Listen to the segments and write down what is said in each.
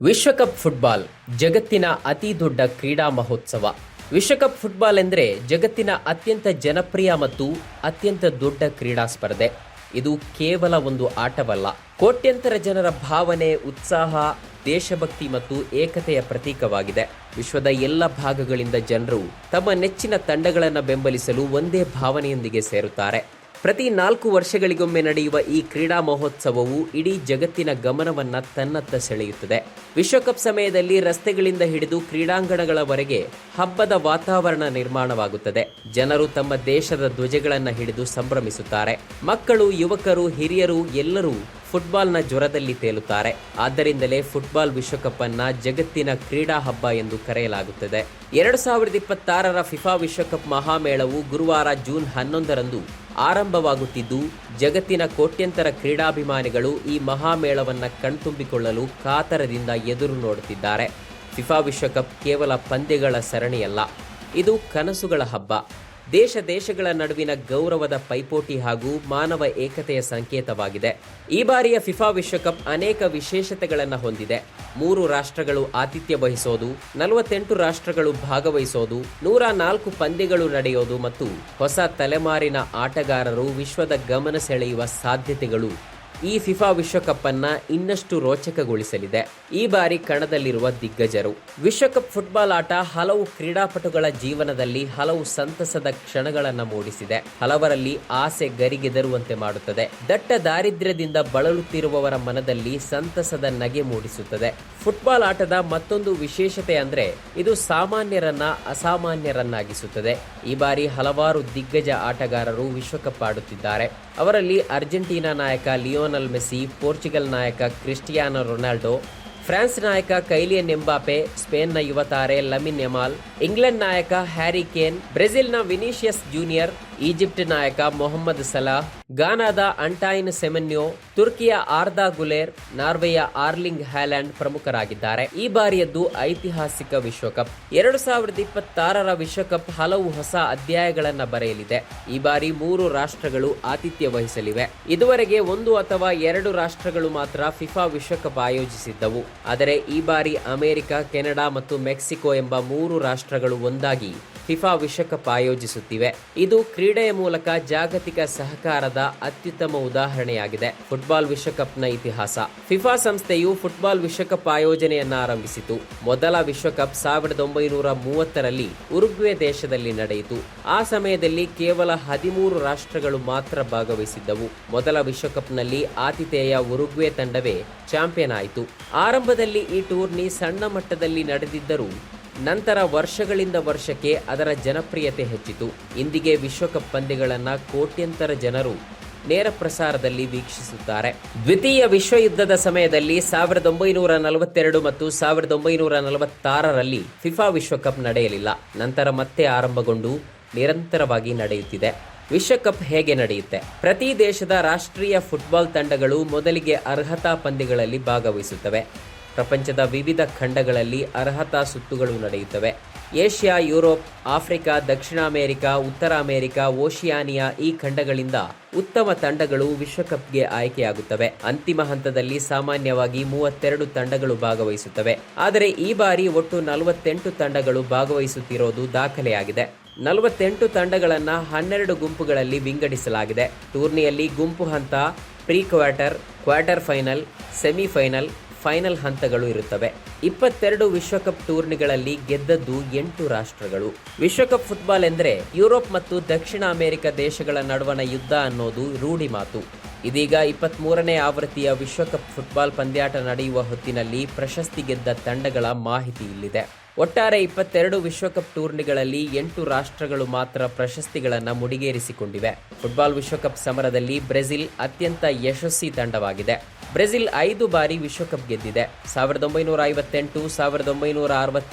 ವಿಶ್ವಕಪ್ ಫುಟ್ಬಾಲ್ ಜಗತ್ತಿನ ಅತಿ ದೊಡ್ಡ ಕ್ರೀಡಾ ಮಹೋತ್ಸವ. ವಿಶ್ವಕಪ್ ಫುಟ್ಬಾಲ್ ಎಂದರೆ ಜಗತ್ತಿನ ಅತ್ಯಂತ ಜನಪ್ರಿಯ ಮತ್ತು ಅತ್ಯಂತ ದೊಡ್ಡ ಕ್ರೀಡಾ ಸ್ಪರ್ಧೆ. ಇದು ಕೇವಲ ಒಂದು ಆಟವಲ್ಲ, ಕೋಟ್ಯಂತರ ಜನರ ಭಾವನೆ, ಉತ್ಸಾಹ, ದೇಶಭಕ್ತಿ ಮತ್ತು ಏಕತೆಯ ಪ್ರತೀಕವಾಗಿದೆ. ವಿಶ್ವದ ಎಲ್ಲ ಭಾಗಗಳಿಂದ ಜನರು ತಮ್ಮ ನೆಚ್ಚಿನ ತಂಡಗಳನ್ನು ಬೆಂಬಲಿಸಲು ಒಂದೇ ಭಾವನೆಯೊಂದಿಗೆ ಸೇರುತ್ತಾರೆ. ಪ್ರತಿ 4 ವರ್ಷಗಳಿಗೊಮ್ಮೆ ನಡೆಯುವ ಈ ಕ್ರೀಡಾ ಮಹೋತ್ಸವವು ಇಡೀ ಜಗತ್ತಿನ ಗಮನವನ್ನ ತನ್ನತ್ತ ಸೆಳೆಯುತ್ತದೆ. ವಿಶ್ವಕಪ್ ಸಮಯದಲ್ಲಿ ರಸ್ತೆಗಳಿಂದ ಹಿಡಿದು ಕ್ರೀಡಾಂಗಣಗಳವರೆಗೆ ಹಬ್ಬದ ವಾತಾವರಣ ನಿರ್ಮಾಣವಾಗುತ್ತದೆ. ಜನರು ತಮ್ಮ ದೇಶದ ಧ್ವಜಗಳನ್ನು ಹಿಡಿದು ಸಂಭ್ರಮಿಸುತ್ತಾರೆ. ಮಕ್ಕಳು, ಯುವಕರು, ಹಿರಿಯರು ಎಲ್ಲರೂ ಫುಟ್ಬಾಲ್ನ ಜ್ವರದಲ್ಲಿ ತೇಲುತ್ತಾರೆ. ಆದ್ದರಿಂದಲೇ ಫುಟ್ಬಾಲ್ ವಿಶ್ವಕಪ್ ಅನ್ನ ಜಗತ್ತಿನ ಕ್ರೀಡಾ ಹಬ್ಬ ಎಂದು ಕರೆಯಲಾಗುತ್ತದೆ. 2026ರ ಫಿಫಾ ವಿಶ್ವಕಪ್ ಮಹಾಮೇಳವು ಗುರುವಾರ ಜೂನ್ 11ರಂದು ಆರಂಭವಾಗುತ್ತಿದ್ದು, ಜಗತ್ತಿನ ಕೋಟ್ಯಂತರ ಕ್ರೀಡಾಭಿಮಾನಿಗಳು ಈ ಮಹಾಮೇಳವನ್ನು ಕಣ್ತುಂಬಿಕೊಳ್ಳಲು ಕಾತರದಿಂದ ಎದುರು ನೋಡುತ್ತಿದ್ದಾರೆ. ಫಿಫಾ ವಿಶ್ವಕಪ್ ಕೇವಲ ಪಂದ್ಯಗಳ ಸರಣಿಯಲ್ಲ, ಇದು ಕನಸುಗಳ ಹಬ್ಬ. ದೇಶಗಳ ನಡುವಿನ ಗೌರವದ ಪೈಪೋಟಿ ಹಾಗೂ ಮಾನವ ಏಕತೆಯ ಸಂಕೇತವಾಗಿದೆ. ಈ ಬಾರಿಯ ಫಿಫಾ ವಿಶ್ವಕಪ್ ಅನೇಕ ವಿಶೇಷತೆಗಳನ್ನು ಹೊಂದಿದೆ. 3 ರಾಷ್ಟ್ರಗಳು ಆತಿಥ್ಯ ವಹಿಸೋದು, 48 ರಾಷ್ಟ್ರಗಳು ಭಾಗವಹಿಸೋದು, 104 ಪಂದ್ಯಗಳು ನಡೆಯೋದು ಮತ್ತು ಹೊಸ ತಲೆಮಾರಿನ ಆಟಗಾರರು ವಿಶ್ವದ ಗಮನ ಸೆಳೆಯುವ ಸಾಧ್ಯತೆಗಳು ಈ ಫಿಫಾ ವಿಶ್ವಕಪ್ ಅನ್ನ ಇನ್ನಷ್ಟು ರೋಚಕಗೊಳಿಸಲಿದೆ. ಈ ಬಾರಿ ಕಣದಲ್ಲಿರುವ ದಿಗ್ಗಜರು. ವಿಶ್ವಕಪ್ ಫುಟ್ಬಾಲ್ ಆಟ ಹಲವು ಕ್ರೀಡಾಪಟುಗಳ ಜೀವನದಲ್ಲಿ ಹಲವು ಸಂತಸದ ಕ್ಷಣಗಳನ್ನು ಮೂಡಿಸಿದೆ. ಹಲವರಲ್ಲಿ ಆಸೆ ಗರಿಗೆದರುವಂತೆ ಮಾಡುತ್ತದೆ. ದಟ್ಟ ದಾರಿದ್ರ್ಯದಿಂದ ಬಳಲುತ್ತಿರುವವರ ಮನದಲ್ಲಿ ಸಂತಸದ ನಗೆ ಮೂಡಿಸುತ್ತದೆ. ಫುಟ್ಬಾಲ್ ಆಟದ ಮತ್ತೊಂದು ವಿಶೇಷತೆ ಅಂದ್ರೆ ಇದು ಸಾಮಾನ್ಯರನ್ನ ಅಸಾಮಾನ್ಯರನ್ನಾಗಿಸುತ್ತದೆ. ಈ ಬಾರಿ ಹಲವಾರು ದಿಗ್ಗಜ ಆಟಗಾರರು ವಿಶ್ವಕಪ್ ಆಡುತ್ತಿದ್ದಾರೆ. ಅವರಲ್ಲಿ ಅರ್ಜೆಂಟೀನಾ ನಾಯಕ ಲಿಯೋನೆಲ್ ಮೆಸ್ಸಿ, ಪೋರ್ಚುಗಲ್ ನಾಯಕ ಕ್ರಿಸ್ಟಿಯಾನೋ ರೊನಾಲ್ಡೋ, ಫ್ರಾನ್ಸ್ ನಾಯಕ ಕೈಲಿಯನ್ ಎಂಬಾಪೆ, ಸ್ಪೇನ್ನ ಯುವ ತಾರೆ ಲಮಿನ್ ಯಮಾಲ್, ಇಂಗ್ಲೆಂಡ್ ನಾಯಕ ಹ್ಯಾರಿ ಕೇನ್, ಬ್ರೆಜಿಲ್ನ ವಿನಿಷಿಯಸ್ ಜೂನಿಯರ್, ಈಜಿಪ್ಟ್ ನಾಯಕ ಮೊಹಮ್ಮದ್ ಸಲಾಹ್, ಗಾನಾದ ಅಂಟೈನ್ ಸೆಮೆನ್ಯೋ, ತುರ್ಕಿಯ ಆರ್ದಾ ಗುಲೇರ್, ನಾರ್ವೆಯ ಆರ್ಲಿಂಗ್ ಹ್ಯಾಲೆಂಡ್ ಪ್ರಮುಖರಾಗಿದ್ದಾರೆ. ಈ ಬಾರಿಯದ್ದು ಐತಿಹಾಸಿಕ ವಿಶ್ವಕಪ್. 2026ರ ವಿಶ್ವಕಪ್ ಹಲವು ಹೊಸ ಅಧ್ಯಾಯಗಳನ್ನು ಬರೆಯಲಿದೆ. ಈ ಬಾರಿ 3 ರಾಷ್ಟ್ರಗಳು ಆತಿಥ್ಯ ವಹಿಸಲಿವೆ. ಇದುವರೆಗೆ 1 ಅಥವಾ 2 ರಾಷ್ಟ್ರಗಳು ಮಾತ್ರ ಫಿಫಾ ವಿಶ್ವಕಪ್ ಆಯೋಜಿಸಿದ್ದವು. ಆದರೆ ಈ ಬಾರಿ ಅಮೆರಿಕ, ಕೆನಡಾ ಮತ್ತು ಮೆಕ್ಸಿಕೋ ಎಂಬ 3 ರಾಷ್ಟ್ರಗಳು ಒಂದಾಗಿ ಫಿಫಾ ವಿಶ್ವಕಪ್ ಆಯೋಜಿಸುತ್ತಿವೆ. ಇದು ಕ್ರೀಡೆಯ ಮೂಲಕ ಜಾಗತಿಕ ಸಹಕಾರದ ಅತ್ಯುತ್ತಮ ಉದಾಹರಣೆಯಾಗಿದೆ. ಫುಟ್ಬಾಲ್ ವಿಶ್ವಕಪ್ನ ಇತಿಹಾಸ. ಫಿಫಾ ಸಂಸ್ಥೆಯು ಫುಟ್ಬಾಲ್ ವಿಶ್ವಕಪ್ ಆಯೋಜನೆಯನ್ನ ಆರಂಭಿಸಿತು. ಮೊದಲ ವಿಶ್ವಕಪ್ 1930ರಲ್ಲಿ ಉರುಗ್ವೆ ದೇಶದಲ್ಲಿ ನಡೆಯಿತು. ಆ ಸಮಯದಲ್ಲಿ ಕೇವಲ 13 ರಾಷ್ಟ್ರಗಳು ಮಾತ್ರ ಭಾಗವಹಿಸಿದ್ದವು. ಮೊದಲ ವಿಶ್ವಕಪ್ನಲ್ಲಿ ಆತಿಥೇಯ ಉರುಗ್ವೆ ತಂಡವೇ ಚಾಂಪಿಯನ್ ಆಯಿತು. ಆರಂಭದಲ್ಲಿ ಈ ಟೂರ್ನಿ ಸಣ್ಣ ಮಟ್ಟದಲ್ಲಿ ನಡೆದಿದ್ದರೂ ನಂತರ ವರ್ಷಗಳಿಂದ ವರ್ಷಕ್ಕೆ ಅದರ ಜನಪ್ರಿಯತೆ ಹೆಚ್ಚಿತು. ಇಂದಿಗೆ ವಿಶ್ವಕಪ್ ಪಂದ್ಯಗಳನ್ನು ಕೋಟ್ಯಂತರ ಜನರು ನೇರ ಪ್ರಸಾರದಲ್ಲಿ ವೀಕ್ಷಿಸುತ್ತಾರೆ. ದ್ವಿತೀಯ ವಿಶ್ವಯುದ್ಧದ ಸಮಯದಲ್ಲಿ 1942 ಮತ್ತು 1946ರಲ್ಲಿ ಫಿಫಾ ವಿಶ್ವಕಪ್ ನಡೆಯಲಿಲ್ಲ. ನಂತರ ಮತ್ತೆ ಆರಂಭಗೊಂಡು ನಿರಂತರವಾಗಿ ನಡೆಯುತ್ತಿದೆ. ವಿಶ್ವಕಪ್ ಹೇಗೆ ನಡೆಯುತ್ತೆ? ಪ್ರತಿ ದೇಶದ ರಾಷ್ಟ್ರೀಯ ಫುಟ್ಬಾಲ್ ತಂಡಗಳು ಮೊದಲಿಗೆ ಅರ್ಹತಾ ಪಂದ್ಯಗಳಲ್ಲಿ ಭಾಗವಹಿಸುತ್ತವೆ. ಪ್ರಪಂಚದ ವಿವಿಧ ಖಂಡಗಳಲ್ಲಿ ಅರ್ಹತಾ ಸುತ್ತುಗಳು ನಡೆಯುತ್ತವೆ. ಏಷ್ಯಾ, ಯುರೋಪ್, ಆಫ್ರಿಕಾ, ದಕ್ಷಿಣ ಅಮೆರಿಕ, ಉತ್ತರ ಅಮೆರಿಕ, ಓಷಿಯಾನಿಯಾ ಈ ಖಂಡಗಳಿಂದ ಉತ್ತಮ ತಂಡಗಳು ವಿಶ್ವಕಪ್ಗೆ ಆಯ್ಕೆಯಾಗುತ್ತವೆ. ಅಂತಿಮ ಹಂತದಲ್ಲಿ ಸಾಮಾನ್ಯವಾಗಿ 32 ತಂಡಗಳು ಭಾಗವಹಿಸುತ್ತವೆ. ಆದರೆ ಈ ಬಾರಿ ಒಟ್ಟು 48 ತಂಡಗಳು ಭಾಗವಹಿಸುತ್ತಿರೋದು ದಾಖಲೆಯಾಗಿದೆ. 48 ತಂಡಗಳನ್ನು 12 ಗುಂಪುಗಳಲ್ಲಿ ವಿಂಗಡಿಸಲಾಗಿದೆ. ಟೂರ್ನಿಯಲ್ಲಿ ಗುಂಪು ಹಂತ, pre quarter, quarter final, semifinal, final ಹಂತಗಳು ಇರುತ್ತವೆ. 22 ವಿಶ್ವಕಪ್ ಟೂರ್ನಿಗಳಲ್ಲಿ ಗೆದ್ದದ್ದು 8 ರಾಷ್ಟ್ರಗಳು. ವಿಶ್ವಕಪ್ ಫುಟ್ಬಾಲ್ ಎಂದರೆ ಯುರೋಪ್ ಮತ್ತು ದಕ್ಷಿಣ ಅಮೆರಿಕ ದೇಶಗಳ ನಡುವಣ ಯುದ್ಧ ಅನ್ನೋದು ರೂಢಿ ಮಾತು. ಇದೀಗ 23ನೇ ಆವೃತ್ತಿಯ ವಿಶ್ವಕಪ್ ಫುಟ್ಬಾಲ್ ಪಂದ್ಯಾಟ ನಡೆಯುವ ಹೊತ್ತಿನಲ್ಲಿ ಪ್ರಶಸ್ತಿ ಗೆದ್ದ ತಂಡಗಳ ಮಾಹಿತಿ ಇಲ್ಲಿದೆ. ಒಟ್ಟಾರೆ 22 ವಿಶ್ವಕಪ್ ಟೂರ್ನಿಗಳಲ್ಲಿ 8 ರಾಷ್ಟ್ರಗಳು ಮಾತ್ರ ಪ್ರಶಸ್ತಿಗಳನ್ನು ಮುಡಿಗೇರಿಸಿಕೊಂಡಿವೆ. ಫುಟ್ಬಾಲ್ ವಿಶ್ವಕಪ್ ಸಮರದಲ್ಲಿ ಬ್ರೆಜಿಲ್ ಅತ್ಯಂತ ಯಶಸ್ವಿ ತಂಡವಾಗಿದೆ. ಬ್ರೆಜಿಲ್ 5 ಬಾರಿ ವಿಶ್ವಕಪ್ ಗೆದ್ದಿದೆ. 1958, 1962,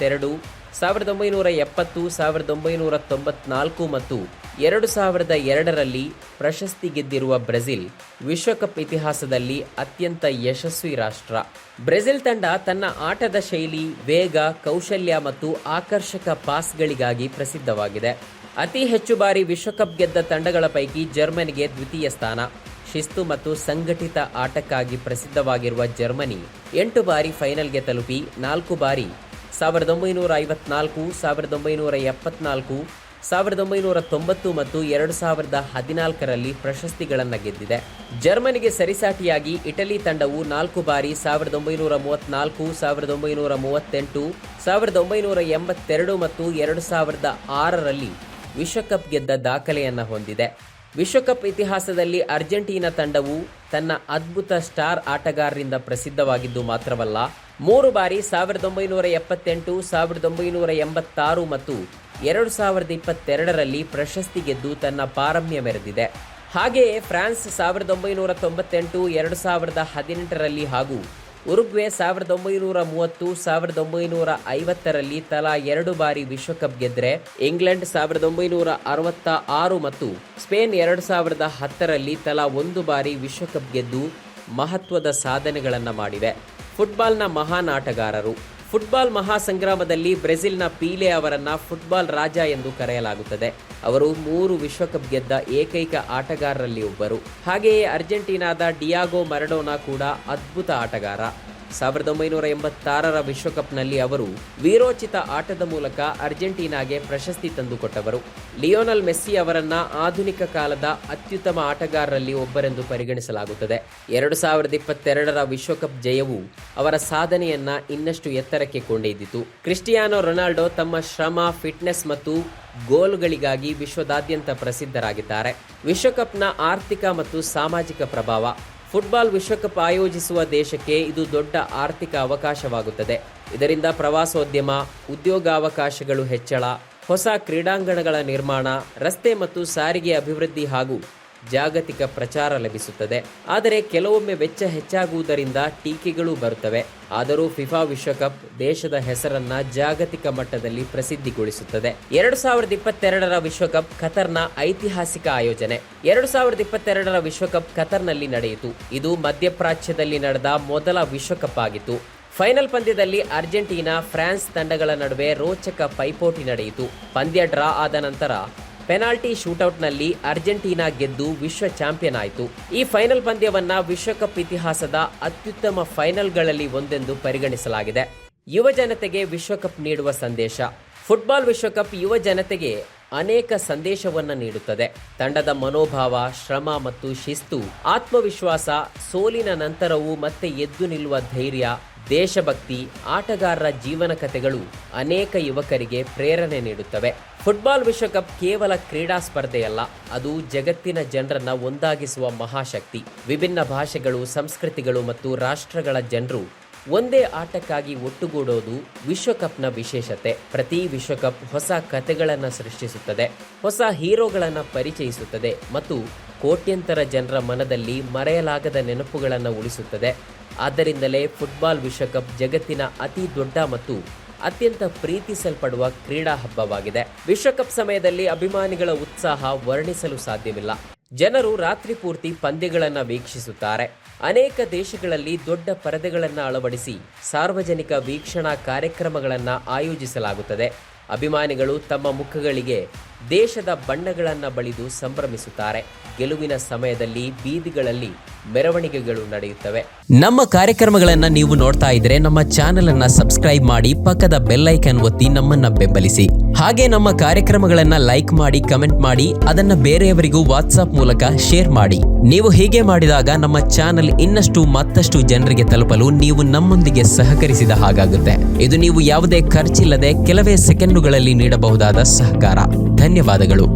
1970, 1994 ಮತ್ತು 2002ರಲ್ಲಿ ಪ್ರಶಸ್ತಿ ಗೆದ್ದಿರುವ ಬ್ರೆಜಿಲ್ ವಿಶ್ವಕಪ್ ಇತಿಹಾಸದಲ್ಲಿ ಅತ್ಯಂತ ಯಶಸ್ವಿ ರಾಷ್ಟ್ರ. ಬ್ರೆಜಿಲ್ ತಂಡ ತನ್ನ ಆಟದ ಶೈಲಿ, ವೇಗ, ಕೌಶಲ್ಯ ಮತ್ತು ಆಕರ್ಷಕ ಪಾಸ್ಗಳಿಗಾಗಿ ಪ್ರಸಿದ್ಧವಾಗಿದೆ. ಅತಿ ಹೆಚ್ಚು ಬಾರಿ ವಿಶ್ವಕಪ್ ಗೆದ್ದ ತಂಡಗಳ ಪೈಕಿ ಜರ್ಮನಿಗೆ ದ್ವಿತೀಯ ಸ್ಥಾನ, ಶಿಸ್ತು ಮತ್ತು ಸಂಘಟಿತ ಆಟಕ್ಕಾಗಿ ಪ್ರಸಿದ್ಧವಾಗಿರುವ ಜರ್ಮನಿ 8 ಬಾರಿ ಫೈನಲ್ಗೆ ತಲುಪಿ 4 ಬಾರಿ 1954, 1974, 1990 ಮತ್ತು 2014ರಲ್ಲಿ ಪ್ರಶಸ್ತಿಗಳನ್ನು ಗೆದ್ದಿದೆ. ಜರ್ಮನಿಗೆ ಸರಿಸಾಟಿಯಾಗಿ ಇಟಲಿ ತಂಡವು 4 ಬಾರಿ 1934, 1938, 1982 ಮತ್ತು 2006ರಲ್ಲಿ ವಿಶ್ವಕಪ್ ಗೆದ್ದ ದಾಖಲೆಯನ್ನು ಹೊಂದಿದೆ. ವಿಶ್ವಕಪ್ ಇತಿಹಾಸದಲ್ಲಿ ಅರ್ಜೆಂಟೀನಾ ತಂಡವು ತನ್ನ ಅದ್ಭುತ ಸ್ಟಾರ್ ಆಟಗಾರರಿಂದ ಪ್ರಸಿದ್ಧವಾಗಿದ್ದು ಮಾತ್ರವಲ್ಲ, 3 ಬಾರಿ 1978, 1986 ಮತ್ತು 2022ರಲ್ಲಿ ಪ್ರಶಸ್ತಿ ಗೆದ್ದು ತನ್ನ ಪಾರಮ್ಯ ಮೆರೆದಿದೆ. ಹಾಗೆಯೇ ಫ್ರಾನ್ಸ್ 1998, 2018ರಲ್ಲಿ ಹಾಗೂ ಉರುಗ್ವೆ 1930, 1950ರಲ್ಲಿ ತಲಾ 2 ಬಾರಿ ವಿಶ್ವಕಪ್ ಗೆದ್ದರೆ, ಇಂಗ್ಲೆಂಡ್ 1966 ಮತ್ತು ಸ್ಪೇನ್ 2010ರಲ್ಲಿ ತಲಾ 1 ಬಾರಿ ವಿಶ್ವಕಪ್ ಗೆದ್ದು ಮಹತ್ವದ ಸಾಧನೆಗಳನ್ನು ಮಾಡಿವೆ. ಫುಟ್ಬಾಲ್ನ ಮಹಾನ್ ಆಟಗಾರರು. ಫುಟ್ಬಾಲ್ ಮಹಾಸಂಗ್ರಾಮದಲ್ಲಿ ಬ್ರೆಜಿಲ್ನ ಪೀಲೆ ಅವರನ್ನು ಫುಟ್ಬಾಲ್ ರಾಜ ಎಂದು ಕರೆಯಲಾಗುತ್ತದೆ. ಅವರು 3 ವಿಶ್ವಕಪ್ ಗೆದ್ದ ಏಕೈಕ ಆಟಗಾರರಲ್ಲಿ ಒಬ್ಬರು. ಹಾಗೆಯೇ ಅರ್ಜೆಂಟೀನಾದ ಡಿಯಾಗೋ ಮರಡೋನಾ ಕೂಡ ಅದ್ಭುತ ಆಟಗಾರ. 1986ರ ವಿಶ್ವಕಪ್ನಲ್ಲಿ ಅವರು ವೀರೋಚಿತ ಆಟದ ಮೂಲಕ ಅರ್ಜೆಂಟೀನಾಗೆ ಪ್ರಶಸ್ತಿ ತಂದುಕೊಟ್ಟವರು. ಲಿಯೋನಲ್ ಮೆಸ್ಸಿ ಅವರನ್ನ ಆಧುನಿಕ ಕಾಲದ ಅತ್ಯುತ್ತಮ ಆಟಗಾರರಲ್ಲಿ ಒಬ್ಬರೆಂದು ಪರಿಗಣಿಸಲಾಗುತ್ತದೆ. 2022ರ ವಿಶ್ವಕಪ್ ಜಯವು ಅವರ ಸಾಧನೆಯನ್ನ ಇನ್ನಷ್ಟು ಎತ್ತರಕ್ಕೆ ಕೊಂಡೊಯ್ದಿತು. ಕ್ರಿಸ್ಟಿಯಾನೋ ರೊನಾಲ್ಡೋ ತಮ್ಮ ಶ್ರಮ, ಫಿಟ್ನೆಸ್ ಮತ್ತು ಗೋಲುಗಳಿಗಾಗಿ ವಿಶ್ವದಾದ್ಯಂತ ಪ್ರಸಿದ್ಧರಾಗಿದ್ದಾರೆ. ವಿಶ್ವಕಪ್ನ ಆರ್ಥಿಕ ಮತ್ತು ಸಾಮಾಜಿಕ ಪ್ರಭಾವ. ಫುಟ್ಬಾಲ್ ವಿಶ್ವಕಪ್ ಆಯೋಜಿಸುವ ದೇಶಕ್ಕೆ ಇದು ದೊಡ್ಡ ಆರ್ಥಿಕ ಅವಕಾಶವಾಗುತ್ತದೆ. ಇದರಿಂದ ಪ್ರವಾಸೋದ್ಯಮ, ಉದ್ಯೋಗಾವಕಾಶಗಳು ಹೆಚ್ಚಳ, ಹೊಸ ಕ್ರೀಡಾಂಗಣಗಳ ನಿರ್ಮಾಣ, ರಸ್ತೆ ಮತ್ತು ಸಾರಿಗೆ ಅಭಿವೃದ್ಧಿ ಹಾಗೂ ಜಾಗತಿಕ ಪ್ರಚಾರ ಲಭಿಸುತ್ತದೆ. ಆದರೆ ಕೆಲವೊಮ್ಮೆ ವೆಚ್ಚ ಹೆಚ್ಚಾಗುವುದರಿಂದ ಟೀಕೆಗಳು ಬರುತ್ತವೆ. ಆದರೂ ಫಿಫಾ ವಿಶ್ವಕಪ್ ದೇಶದ ಹೆಸರನ್ನ ಜಾಗತಿಕ ಮಟ್ಟದಲ್ಲಿ ಪ್ರಸಿದ್ಧಿಗೊಳಿಸುತ್ತದೆ. 2022ರ ವಿಶ್ವಕಪ್ ಖತರ್ನ ಐತಿಹಾಸಿಕ ಆಯೋಜನೆ. 2022ರ ವಿಶ್ವಕಪ್ ಖತರ್ನಲ್ಲಿ ನಡೆಯಿತು. ಇದು ಮಧ್ಯಪ್ರಾಚ್ಯದಲ್ಲಿ ನಡೆದ ಮೊದಲ ವಿಶ್ವಕಪ್ ಆಗಿತ್ತು. ಫೈನಲ್ ಪಂದ್ಯದಲ್ಲಿ ಅರ್ಜೆಂಟೀನಾ, ಫ್ರಾನ್ಸ್ ತಂಡಗಳ ನಡುವೆ ರೋಚಕ ಪೈಪೋಟಿ ನಡೆಯಿತು. ಪಂದ್ಯ ಡ್ರಾ ಆದ ನಂತರ ಪೆನಾಲ್ಟಿ ಶೂಟೌಟ್ನಲ್ಲಿ ಅರ್ಜೆಂಟೀನಾ ಗೆದ್ದು ವಿಶ್ವ ಚಾಂಪಿಯನ್ ಆಯಿತು. ಈ ಫೈನಲ್ ಪಂದ್ಯವನ್ನ ವಿಶ್ವಕಪ್ ಇತಿಹಾಸದ ಅತ್ಯುತ್ತಮ ಫೈನಲ್ಗಳಲ್ಲಿ ಒಂದೆಂದು ಪರಿಗಣಿಸಲಾಗಿದೆ. ಯುವ ಜನತೆಗೆ ವಿಶ್ವಕಪ್ ನೀಡುವ ಸಂದೇಶ. ಫುಟ್ಬಾಲ್ ವಿಶ್ವಕಪ್ ಯುವ ಜನತೆಗೆ ಅನೇಕ ಸಂದೇಶವನ್ನು ನೀಡುತ್ತದೆ. ತಂಡದ ಮನೋಭಾವ, ಶ್ರಮ ಮತ್ತು ಶಿಸ್ತು, ಆತ್ಮವಿಶ್ವಾಸ, ಸೋಲಿನ ನಂತರವೂ ಮತ್ತೆ ಎದ್ದು ನಿಲ್ಲುವ ಧೈರ್ಯ, ದೇಶಭಕ್ತಿ, ಆಟಗಾರರ ಜೀವನ ಕಥೆಗಳು ಅನೇಕ ಯುವಕರಿಗೆ ಪ್ರೇರಣೆ ನೀಡುತ್ತವೆ. ಫುಟ್ಬಾಲ್ ವಿಶ್ವಕಪ್ ಕೇವಲ ಕ್ರೀಡಾ ಸ್ಪರ್ಧೆಯಲ್ಲ, ಅದು ಜಗತ್ತಿನ ಜನರನ್ನ ಒಂದಾಗಿಸುವ ಮಹಾಶಕ್ತಿ. ವಿಭಿನ್ನ ಭಾಷೆಗಳು, ಸಂಸ್ಕೃತಿಗಳು ಮತ್ತು ರಾಷ್ಟ್ರಗಳ ಜನರು ಒಂದೇ ಆಟಕ್ಕಾಗಿ ಒಟ್ಟುಗೂಡೋದು ವಿಶ್ವಕಪ್ನ ವಿಶೇಷತೆ. ಪ್ರತಿ ವಿಶ್ವಕಪ್ ಹೊಸ ಕಥೆಗಳನ್ನು ಸೃಷ್ಟಿಸುತ್ತದೆ, ಹೊಸ ಹೀರೋಗಳನ್ನು ಪರಿಚಯಿಸುತ್ತದೆ ಮತ್ತು ಕೋಟ್ಯಂತರ ಜನರ ಮನದಲ್ಲಿ ಮರೆಯಲಾಗದ ನೆನಪುಗಳನ್ನು ಉಳಿಸುತ್ತದೆ. ಆದ್ದರಿಂದಲೇ ಫುಟ್ಬಾಲ್ ವಿಶ್ವಕಪ್ ಜಗತ್ತಿನ ಅತಿ ದೊಡ್ಡ ಮತ್ತು ಅತ್ಯಂತ ಪ್ರೀತಿಸಲ್ಪಡುವ ಕ್ರೀಡಾ ಹಬ್ಬವಾಗಿದೆ. ವಿಶ್ವಕಪ್ ಸಮಯದಲ್ಲಿ ಅಭಿಮಾನಿಗಳ ಉತ್ಸಾಹ ವರ್ಣಿಸಲು ಸಾಧ್ಯವಿಲ್ಲ. ಜನರು ರಾತ್ರಿ ಪೂರ್ತಿ ಪಂದ್ಯಗಳನ್ನು ವೀಕ್ಷಿಸುತ್ತಾರೆ. ಅನೇಕ ದೇಶಗಳಲ್ಲಿ ದೊಡ್ಡ ಪರದೆಗಳನ್ನು ಅಳವಡಿಸಿ ಸಾರ್ವಜನಿಕ ವೀಕ್ಷಣಾ ಕಾರ್ಯಕ್ರಮಗಳನ್ನು ಆಯೋಜಿಸಲಾಗುತ್ತದೆ. ಅಭಿಮಾನಿಗಳು ತಮ್ಮ ಮುಖಗಳಿಗೆ ದೇಶದ ಬಣ್ಣಗಳನ್ನು ಬಳಿದು ಸಂಭ್ರಮಿಸುತ್ತಾರೆ. ಗೆಲುವಿನ ಸಮಯದಲ್ಲಿ ಬೀದಿಗಳಲ್ಲಿ ಮೆರವಣಿಗೆಗಳು ನಡೆಯುತ್ತವೆ. ನಮ್ಮ ಕಾರ್ಯಕ್ರಮಗಳನ್ನು ನೀವು ನೋಡ್ತಾ ಇದ್ರೆ ನಮ್ಮ ಚಾನೆಲ್ ಅನ್ನ ಸಬ್ಸ್ಕ್ರೈಬ್ ಮಾಡಿ, ಪಕ್ಕದ ಬೆಲ್ ಐಕಾನ್ ಒತ್ತಿ ನಮ್ಮನ್ನ ಬೆಂಬಲಿಸಿ. ಹಾಗೆ ನಮ್ಮ ಕಾರ್ಯಕ್ರಮಗಳನ್ನ ಲೈಕ್ ಮಾಡಿ, ಕಮೆಂಟ್ ಮಾಡಿ, ಅದನ್ನ ಬೇರೆಯವರಿಗೂ ವಾಟ್ಸ್ಆಪ್ ಮೂಲಕ ಶೇರ್ ಮಾಡಿ. ನೀವು ಹೀಗೆ ಮಾಡಿದಾಗ ನಮ್ಮ ಚಾನೆಲ್ ಇನ್ನಷ್ಟು ಮತ್ತಷ್ಟು ಜನರಿಗೆ ತಲುಪಲು ನೀವು ನಮ್ಮೊಂದಿಗೆ ಸಹಕರಿಸಿದ ಹಾಗಾಗುತ್ತೆ. ಇದು ನೀವು ಯಾವುದೇ ಖರ್ಚಿಲ್ಲದೆ ಕೆಲವೇ ಸೆಕೆಂಡುಗಳಲ್ಲಿ ನೀಡಬಹುದಾದ ಸಹಕಾರ. ಧನ್ಯವಾದಗಳು.